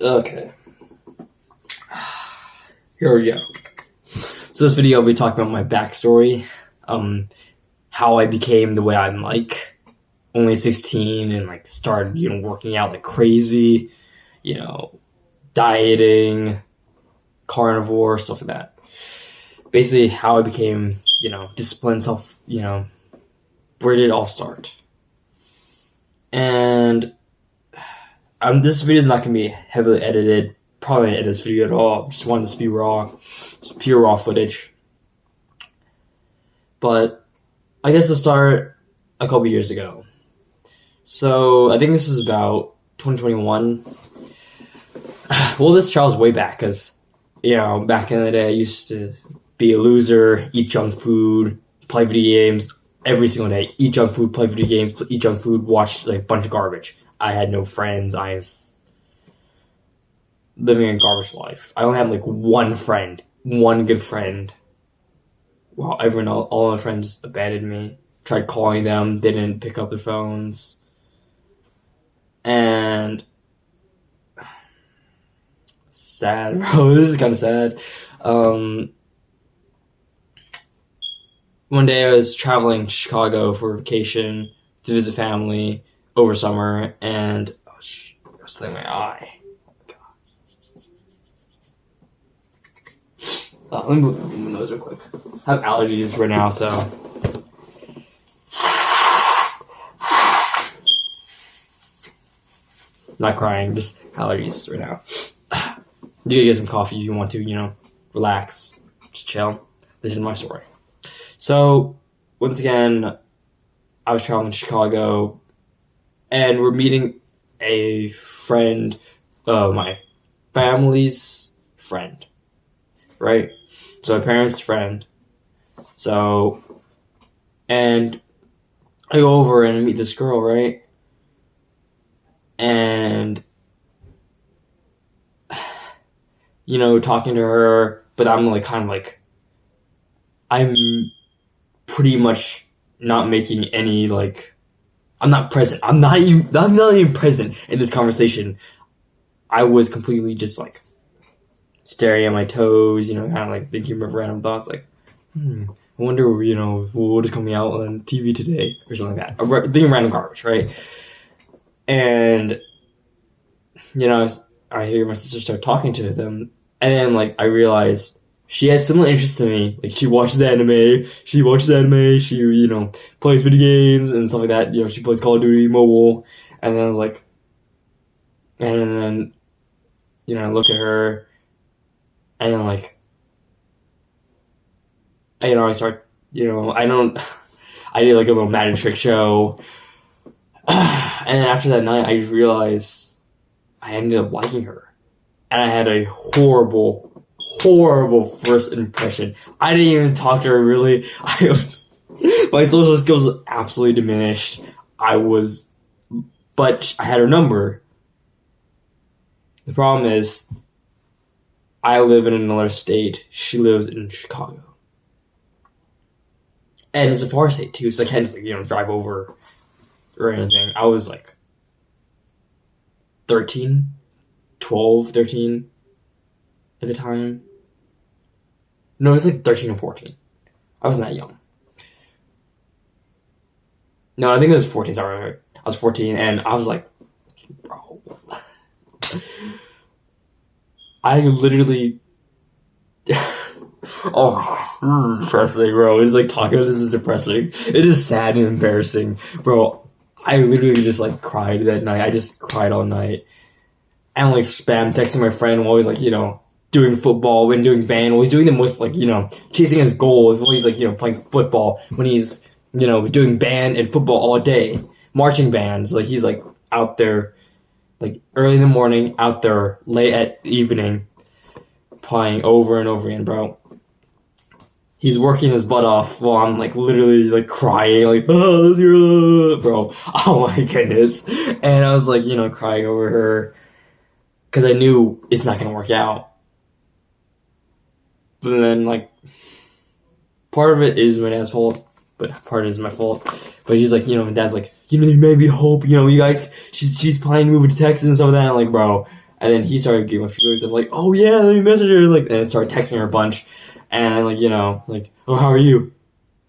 Okay. Here we go. So this video, I'll be talking about my backstory, how I became the way I'm like, only 16 and like started, working out like crazy, dieting, carnivore, stuff like that. Basically how I became, disciplined self, where did it all start? And this video is not going to be heavily edited. Probably not edit this video at all. Just wanted this to be raw. Just pure raw footage. But I guess I'll start a couple years ago. So I think this is about 2021. Well, this travels way back because, back in the day I used to be a loser, eat junk food, play video games every single day. Eat junk food, play video games, eat junk food, watch like a bunch of garbage. I had no friends. I was living a garbage life. I only had like one friend, one good friend. Well, all my friends abandoned me. Tried calling them, they didn't pick up their phones. And sad, bro. This is kind of sad. One day I was traveling to Chicago for vacation to visit family over summer, and I was thinking my eye. Let me move my nose real quick. I have allergies right now, so. Not crying, just allergies right now. You can get some coffee if you want to, relax, just chill. This is my story. So, once again, I was traveling to Chicago, and we're meeting a friend, my family's friend, right? So my parents' friend. So, and I go over and I meet this girl, right? And, talking to her, but I'm like, kind of like, I'm pretty much not making any, like, I'm not present. I'm not even present in this conversation. I was completely just like staring at my toes, kind of like thinking of random thoughts, like, I wonder, what is coming out on TV today, or something like that. Thinking random garbage, right? And, I hear my sister start talking to them, and then, like, I realized she has similar interests to me. Like, she watches anime, she plays video games and stuff like that. She plays Call of Duty Mobile, and then I was like, I look at her, and then, like, I start, I did, like, a little magic trick show, and then after that night, I just realized I ended up liking her, and I had a horrible first impression. I didn't even talk to her, really. My social skills was absolutely diminished. But I had her number. The problem is, I live in another state. She lives in Chicago. And it's a far state, too, so I can't just, drive over or anything. I was, 13 at the time. No, it was 13 or 14. I wasn't that young. No, I think it was 14, sorry. I was 14, and I was like, bro. I literally... Oh my gosh, this is depressing, bro. It's talking about this is depressing. It is sad and embarrassing. Bro, I literally just, cried that night. I just cried all night. And, spam texting my friend while he's, doing football, when doing band, while he's doing the most, chasing his goals, while he's, playing football, when he's, doing band and football all day. Marching bands, he's, out there, early in the morning, out there, late at evening, playing over and over again, bro. He's working his butt off while I'm, literally, crying, oh, this girl, bro. Oh, my goodness. And I was, crying over her, because I knew it's not going to work out. But then, part of it is my dad's fault, but part of it is my fault. But he's my dad's there may be hope, you guys, she's planning to move to Texas and stuff like that. I'm bro, And then he started giving a few feelings. I'm like, oh yeah, let me message her. Like, and I started texting her a bunch. And I'm like, oh, how are you?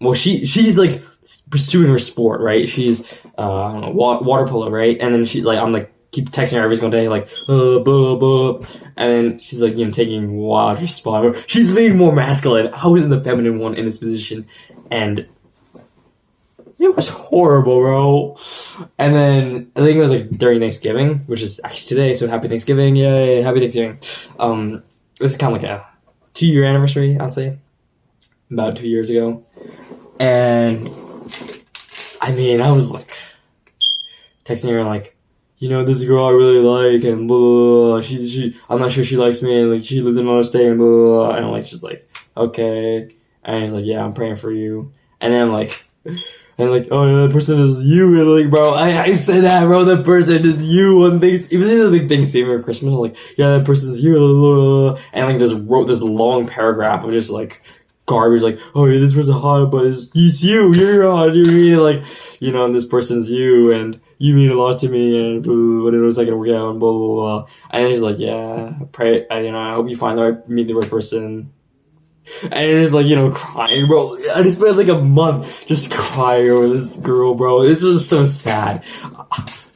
Well, she's like pursuing her sport, right? She's I don't know, water polo, right? And then I'm like keep texting her every single day, like blah blah, and then she's like taking a while to respond. She's being more masculine. I was in the feminine one in this position, and it was horrible, bro. And then I think it was like during Thanksgiving, which is actually today. So happy Thanksgiving, yay! Happy Thanksgiving. This is kind of like a 2-year anniversary, I'll say, about 2 years ago. And I mean, I was like texting her like, this girl I really like, and blah, blah, blah. She I'm not sure she likes me, and like she lives in another state, and blah, blah, blah. And I'm like, just like, okay. And he's like, yeah, I'm praying for you. And then I'm like, oh yeah, that person is you. And like, bro, I said that, bro, that person is you on Thanksgiving. It was like Thanksgiving or Christmas. I'm like, yeah, that person is you. Blah, blah, blah. And like just wrote this long paragraph of just like garbage, like, oh yeah, this person's hot, but he's you, you're hot, you mean like, and this person's you, and you mean a lot to me, and but it was not gonna work out, and blah blah blah. And then she's like, yeah, pray, I hope you meet the right person. And it's like, crying, bro. I just spent like a month just crying over this girl, bro. This was so sad.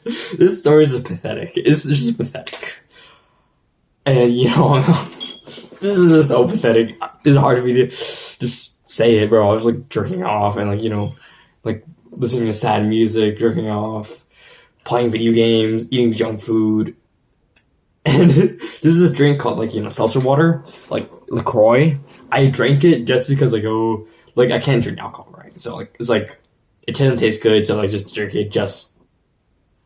This story is just pathetic. It's just pathetic. And this is just so pathetic. It's hard for me to just say it, bro. I was like jerking off and like listening to sad music, jerking off, playing video games, eating junk food. And there's this drink called seltzer water, like LaCroix. I drank it just because I can't drink alcohol, right? So it's like it doesn't taste good, so just drink it just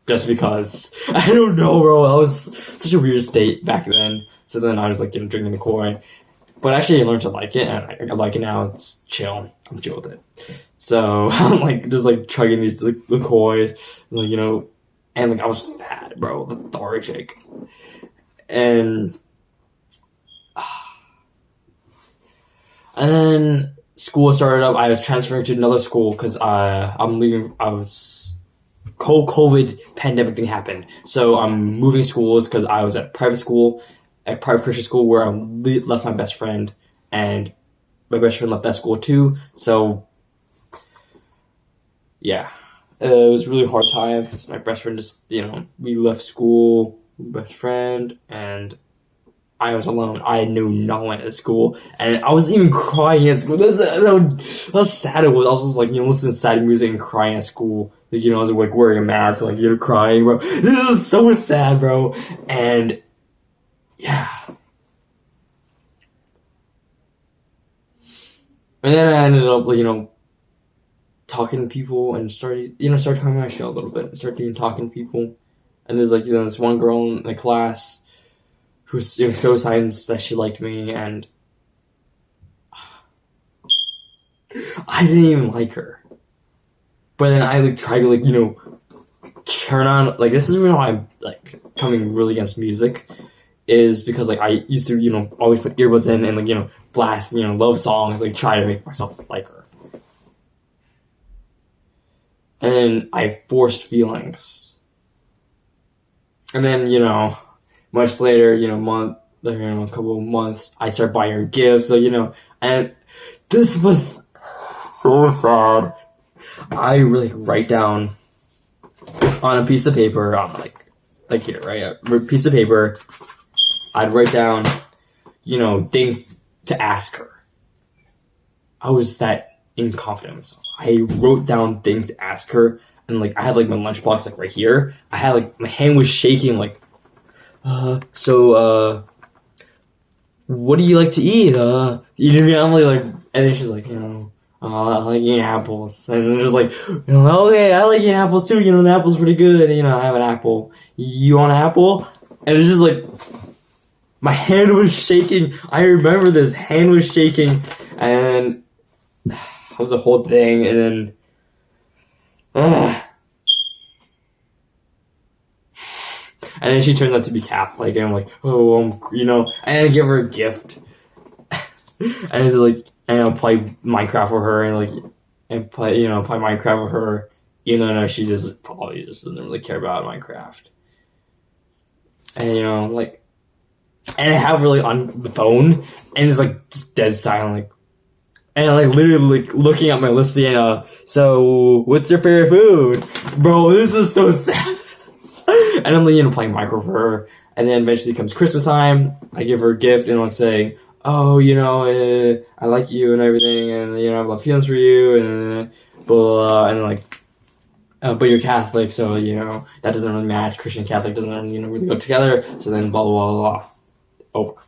because. I don't know, bro. I was such a weird state back then. So then I was drinking the LaCroix. But actually I learned to like it, and I like it now. It's chill. I'm chill with it. So I'm just chugging these LaCroix, and I was fat, bro, lethargic. And then school started up. I was transferring to another school because I'm leaving. I was COVID pandemic thing happened, so I'm moving schools because I was at private Christian school where I left my best friend, and my best friend left that school too. So yeah, it was a really hard time. My best friend just we left school, best friend, and I was alone. I knew no one at school, and I was even crying at school. That's how sad it was. I was just listening to sad music and crying at school. I was wearing a mask, crying, bro. This was so sad, bro. And yeah. And then I ended up, talking to people and started talking my shell a little bit. Started talking to people, and there's this one girl in the class who showed signs that she liked me, and I didn't even like her. But then I tried to turn on this is why I'm coming really against music, is because I used to always put earbuds in and blast love songs, try to make myself like her. And then I forced feelings. And then much later, a couple of months, I started buying her gifts, and this was so sad. I really write down on a piece of paper, here, right? A piece of paper, I'd write down, things to ask her. I was that inconfident in myself. I wrote down things to ask her, and I had my lunchbox right here. I had my hand was shaking so what do you like to eat? I'm and then she's I like eating apples. And then just okay, I like eating apples too, the apple's pretty good, and I have an apple. You want an apple? And it's just my hand was shaking. I remember this hand was shaking, and that was a whole thing, and then and then she turns out to be Catholic, and I'm and I give her a gift. And it's and I'll play Minecraft with her, and play Minecraft with her, even though she probably just doesn't really care about Minecraft. And and like, and I have her like on the phone, and it's like just dead silent, like, and like literally like looking at my list, so what's your favorite food, bro? This is so sad. And I'm like, playing Minecraft for her, and then eventually comes Christmas time. I give her a gift and like saying, oh, I like you and everything, and I have a lot of feelings for you, and blah, and like, but you're Catholic, so that doesn't really match. Christian Catholic doesn't really go together. So then blah blah blah blah. Over.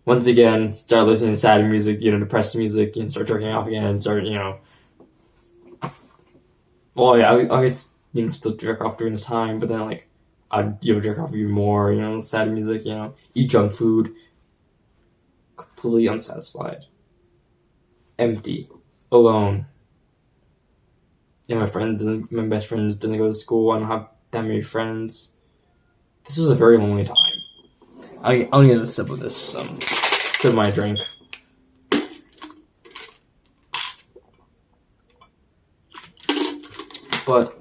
Once again, start listening to sad music, depressed music, start jerking off again, and start, well, yeah, I could, still jerk off during this time, but then, like, I'd, jerk off even more, sad music, eat junk food, completely unsatisfied, empty, alone. My best friends didn't go to school, I don't have that many friends. This was a very lonely time. I'll get a sip of this, sip of my drink. But,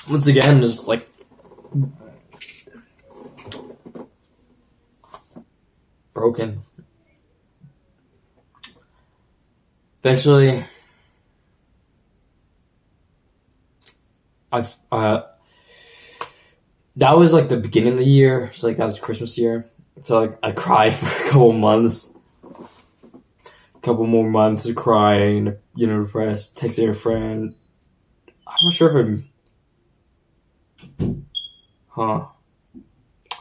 once again, just like, broken. Eventually, that was like the beginning of the year, so like that was Christmas year. So like I cried for a couple months. A couple more months of crying, depressed, texting a friend. I'm not sure if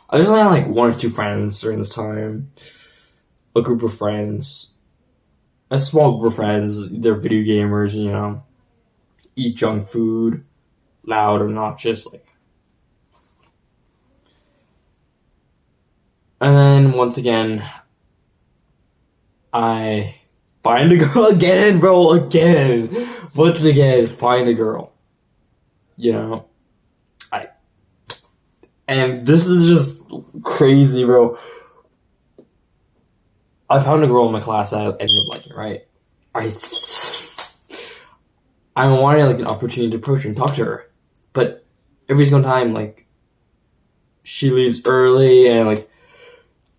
I was only had like one or two friends during this time. A group of friends. A small group of friends, they're video gamers, eat junk food, loud, obnoxious, like. And then, once again, I find a girl again, bro, again. Once again, find a girl. And this is just crazy, bro. I found a girl in my class that I ended up liking, right? I wanted, like, an opportunity to approach her and talk to her. But every single time, like, she leaves early, and, like,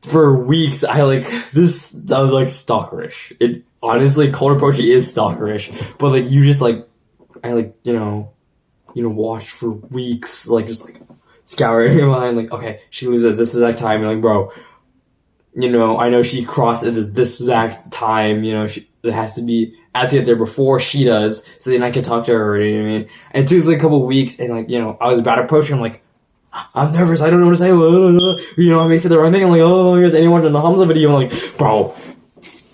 for weeks, this sounds like stalkerish. It honestly, cold approaching is stalkerish, but like you just like, I like watch for weeks, like just like scour your mind, like okay, she leaves at this exact time, and like bro, I know she crossed at this exact time, it has to be I have to get there before she does, so then I can talk to her. You know what I mean? And it took like a couple weeks, and like I was about to approach her, I'm like. I'm nervous. I don't know what to say. I may say the wrong thing. I'm like, oh, here's anyone in the Hamza video. I'm like, bro.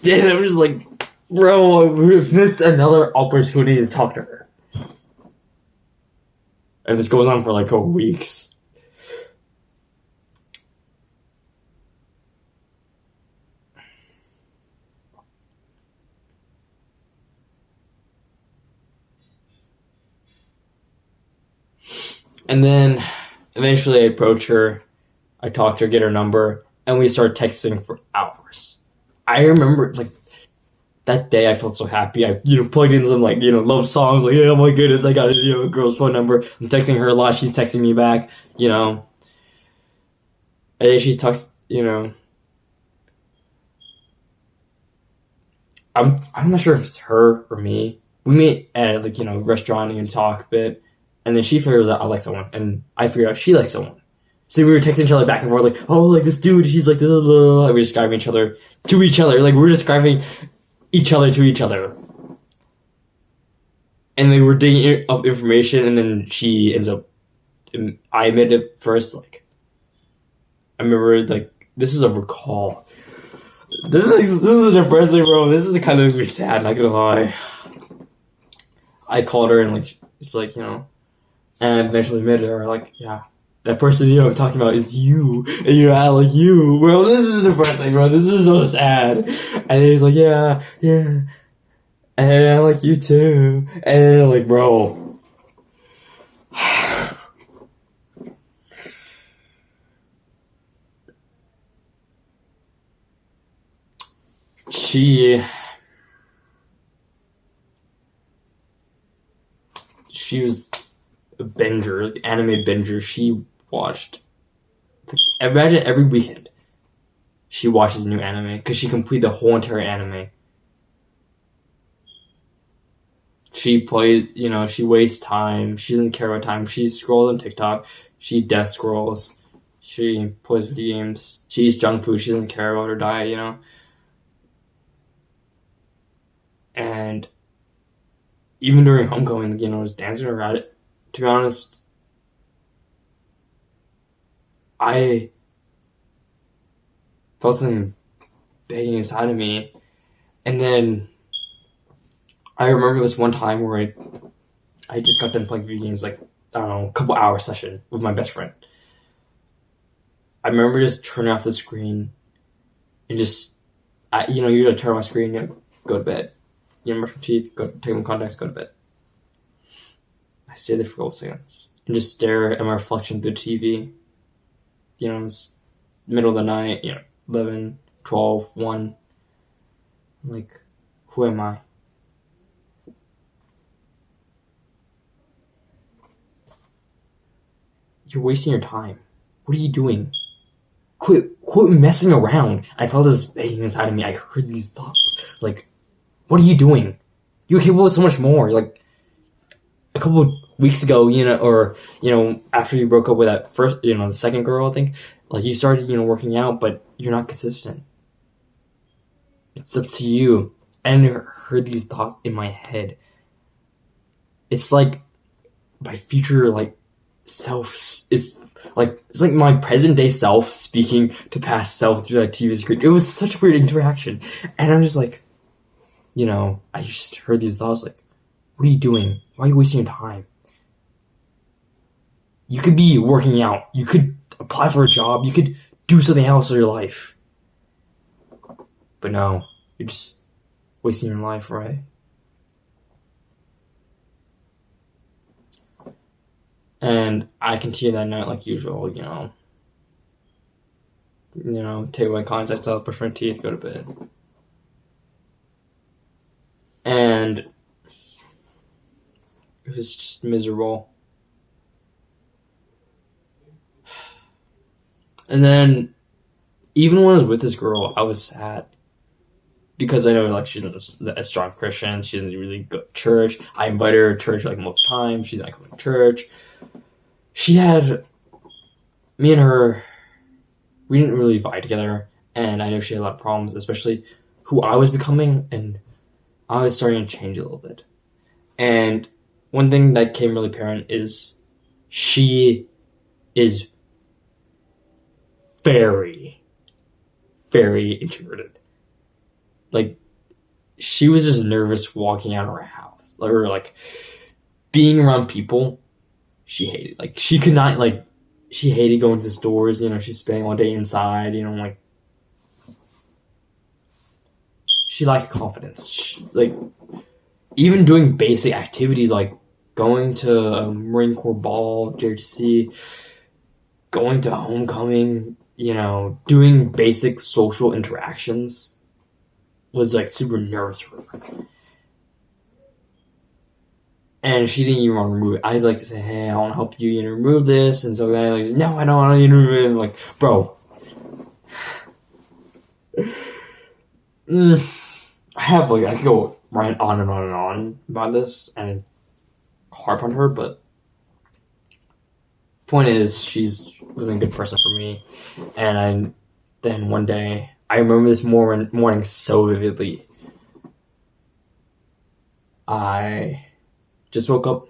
And I'm just like, bro, we've missed another opportunity to talk to her. And this goes on for like a couple weeks. And then eventually I approach her, I talk to her, get her number, and we start texting for hours. I remember, like, that day I felt so happy. I, plugged in some, like, love songs, like, yeah, oh my goodness, I got a, girl's phone number. I'm texting her a lot, she's texting me back, And then she's I'm not sure if it's her or me. We meet at, like, a restaurant and talk a bit. And then she figures out I like someone, and I figure out she likes someone. So we were texting each other back and forth, like, oh, like this dude, she's like, blah, blah, blah. We were describing each other to each other, like we were describing each other to each other. And they were digging up information, and then she ends up. I admitted it first, like, I remember, like, this is a recall. This is depressing, bro. This is kind of sad, not gonna lie. I called her and like, it's like, and eventually admitted her, like, yeah, that person, I'm talking about is you, and I like you, bro, this is depressing, bro, this is so sad, and then he's like, yeah, and I like you too, and then like, bro, she was a binger, like anime binger. She watched Imagine every weekend she watches a new anime because she completed the whole entire anime. She plays, she wastes time. She doesn't care about time. She scrolls on TikTok. She death scrolls. She plays video games. She eats junk food. She doesn't care about her diet, And even during homecoming, was dancing around it. To be honest, I felt something begging inside of me. And then I remember this one time where I just got done playing video games, like, I don't know, a couple hour session with my best friend. I remember just turning off the screen and just, usually turn off my screen, go to bed. Brush my teeth, take my contacts, go to bed. I stay there for a couple seconds and just stare at my reflection through the TV. It's middle of the night, 11, 12, 1. I'm like, who am I? You're wasting your time. What are you doing? Quit messing around. I felt this begging inside of me. I heard these thoughts. Like, what are you doing? You're capable of so much more. Like, a couple of weeks ago, after you broke up with that first, the second girl, I think, like, you started, working out, but you're not consistent. It's up to you. And I heard these thoughts in my head. It's like my future, like, self is like, it's like my present day self speaking to past self through that TV screen. It was such a weird interaction. And I'm just like, I just heard these thoughts like, what are you doing? Why are you wasting your time? You could be working out. You could apply for a job. You could do something else in your life. But no, you're just wasting your life, right? And I continued that night like usual, take my contacts out, brush my teeth, go to bed. And it was just miserable. And then, even when I was with this girl, I was sad. Because I know, like, she's a strong Christian. She doesn't really go to church. I invited her to church, like, multiple times. She's not coming to church. Me and her, we didn't really vibe together. And I know she had a lot of problems, especially who I was becoming. And I was starting to change a little bit. And one thing that came really apparent is she is very, very introverted. Like, she was just nervous walking out of her house. Or, like, being around people, she hated. Like, she could not, like, she hated going to the stores. She's spending all day inside, like, she lacked confidence. Even doing basic activities, like, going to a Marine Corps ball, JHC, going to homecoming, doing basic social interactions, was, like, super nervous for her. And she didn't even want to remove it. I'd like to say, hey, I want to help you, remove this. And so then, like, no, I don't want to remove it. I'm like, bro. I have, like, I could go right on and on and on about this and harp on her, but point is, she wasn't a good person for me. And then one day, I remember this morning so vividly. I just woke up,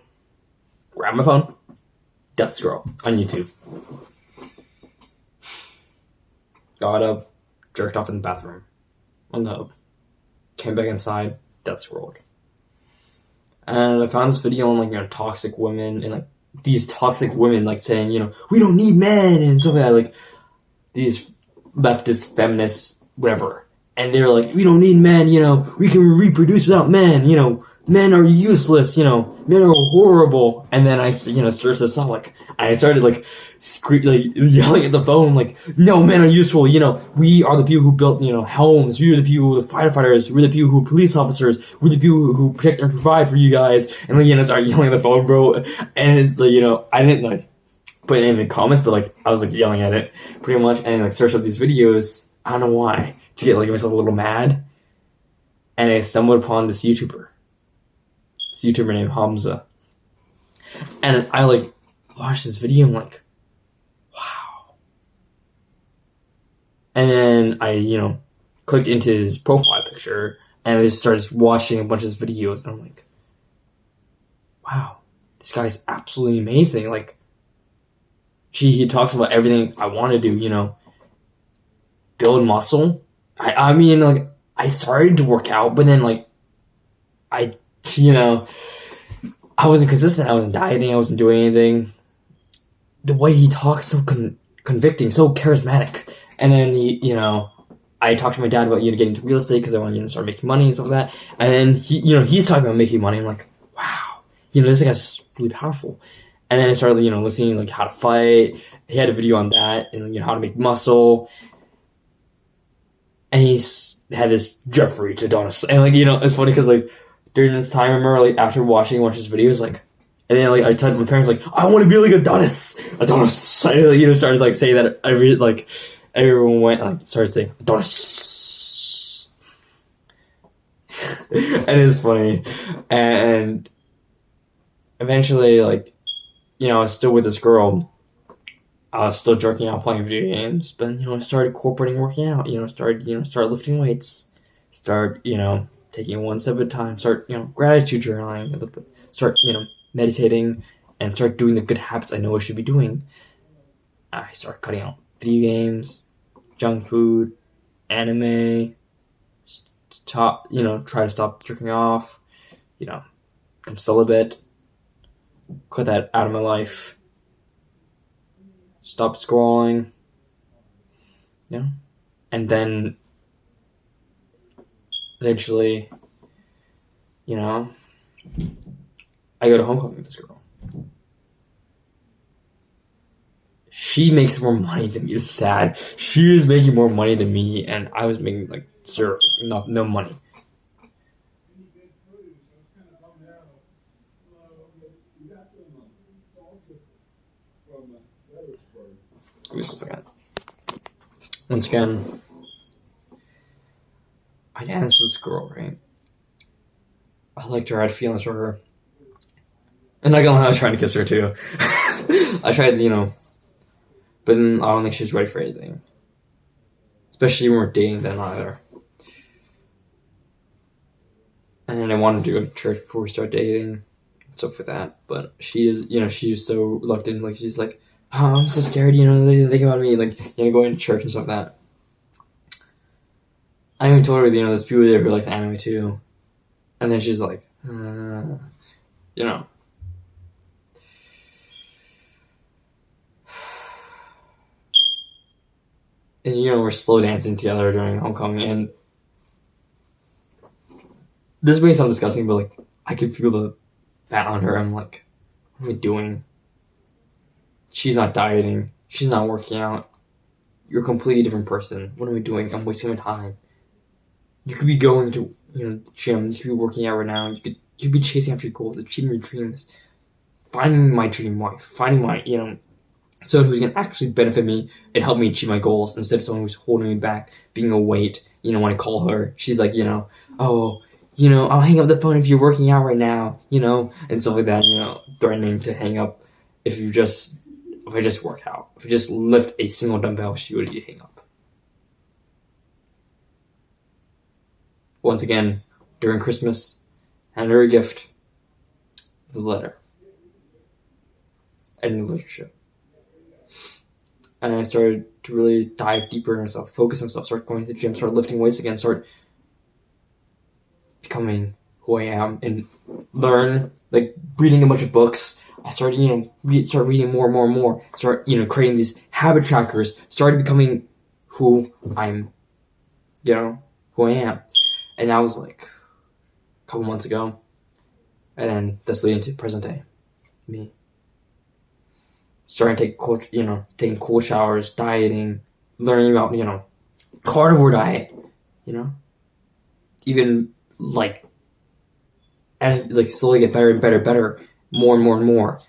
grabbed my phone, Death Scroll on YouTube. Got up, jerked off in the bathroom, on the hub. Came back inside, Death Scrolled. And I found this video on, like, toxic women, and, like, these toxic women, like, saying, we don't need men, and stuff like that, like, these leftist, feminists, whatever. And they're like, we don't need men, we can reproduce without men, men are useless, men are horrible. And then I, searched this up, like, I started, like, yelling at the phone, like, no, men are useful, we are the people who built, homes, we are the people, the firefighters, we're the people who are police officers, we're the people who protect and provide for you guys. And, like, I started yelling at the phone, bro. And it's, like, I didn't, like, putting it in the comments, but like I was like yelling at it pretty much, and like searched up these videos. I don't know why, to get like myself a little mad, and I stumbled upon this YouTuber named Hamza, and I like watched this video. And I'm like, wow. And then I clicked into his profile picture, and I just started watching a bunch of his videos, and I'm like, wow, this guy's absolutely amazing. Like, he talks about everything I want to do, build muscle. I mean, like, I started to work out, but then, like, I wasn't consistent. I wasn't dieting. I wasn't doing anything. The way he talks, so convicting, so charismatic. And then I talked to my dad about getting into real estate because I want to start making money and stuff like that. And then he's talking about making money. I'm like, wow, this guy's really powerful. And then I started listening like how to fight. He had a video on that and how to make muscle. And he's had this Jeffrey to Adonis. And it's funny because like during this time, I remember like after watching his videos, like, and then like I told my parents like, I want to be like Adonis. I started like saying that everyone went and like started saying Adonis. And it's funny. And eventually, like, I was still with this girl. I was still jerking out playing video games, but I started incorporating working out. Start lifting weights. Start taking one step at a time. Start gratitude journaling. Start meditating, and start doing the good habits I know I should be doing. I start cutting out video games, junk food, anime. Try to stop jerking off. I'm celibate. Cut that out of my life. Stop scrolling. And then eventually, I go to homecoming with this girl. She makes more money than me. It's sad. She was making more money than me, and I was making like zero, no money. Give me just a second. Once again, I danced with this girl, right? I liked her. I had feelings for her. And I was trying to kiss her too. I tried, but then I don't think she's ready for anything. Especially when we're dating then either. And I wanted to go to church before we start dating. Stuff like that. But she is, she's so reluctant. Like, she's like, oh, I'm so scared, they think about me, like, going to church and stuff like that. I even told her, there's people there who like anime too. And then she's like, And, we're slow dancing together during homecoming, and this may sound disgusting, but, like, I could feel the fat on her. I'm like, what am I doing? She's not dieting. She's not working out. You're a completely different person. What am I doing? I'm wasting my time. You could be going to, the gym. You could be working out right now. You could be chasing after your goals, achieving your dreams, finding my dream wife, finding my, someone who's going to actually benefit me and help me achieve my goals instead of someone who's holding me back, being a weight. When I call her, she's like, oh, I'll hang up the phone if you're working out right now, and stuff like that, threatening to hang up if I just work out. If I just lift a single dumbbell, she would hang up. Once again, during Christmas, handed her a gift with a letter. And a relationship. And I started to really dive deeper in myself, focus on myself, start going to the gym, start lifting weights again, start becoming who I am, and learn, like, reading a bunch of books. I started, start reading more and more and more. Start, creating these habit trackers. Started becoming who I'm, who I am. And that was like a couple months ago. And then that's leading to present day. Me. Starting to take taking cold showers, dieting, learning about, carnivore diet, even and slowly get better and better, more and more and more,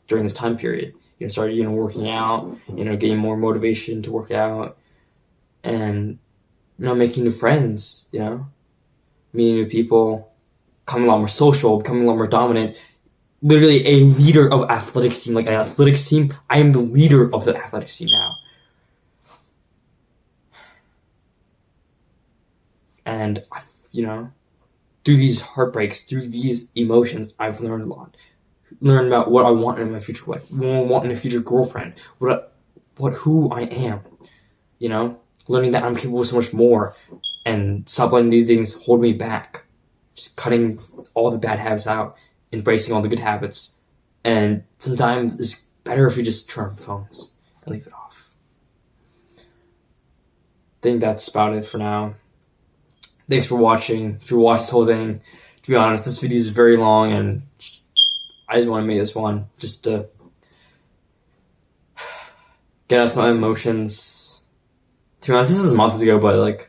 during this time period. start, working out, getting more motivation to work out, and, making new friends, meeting new people, becoming a lot more social, becoming a lot more dominant. Literally a leader of athletics team, like an athletics team. I am the leader of the athletics team now. And, through these heartbreaks, through these emotions, I've learned a lot. Learned about what I want in my future wife, what I want in a future girlfriend, who I am. Learning that I'm capable of so much more, and stop letting these things hold me back. Just cutting all the bad habits out, embracing all the good habits. And sometimes it's better if you just turn off phones and leave it off. I think that's about it for now. Thanks for watching. If you watched this whole thing, to be honest, this video is very long, and I just want to make this one just to get out some emotions. To be honest, this is months ago, but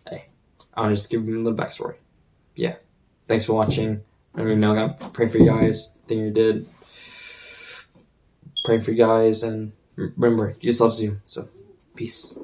hey, I'll just give you a little backstory. Yeah. Thanks for watching. I don't even know. I'm praying for you guys. I think you did. Praying for you guys, and remember, Jesus loves you. So, peace.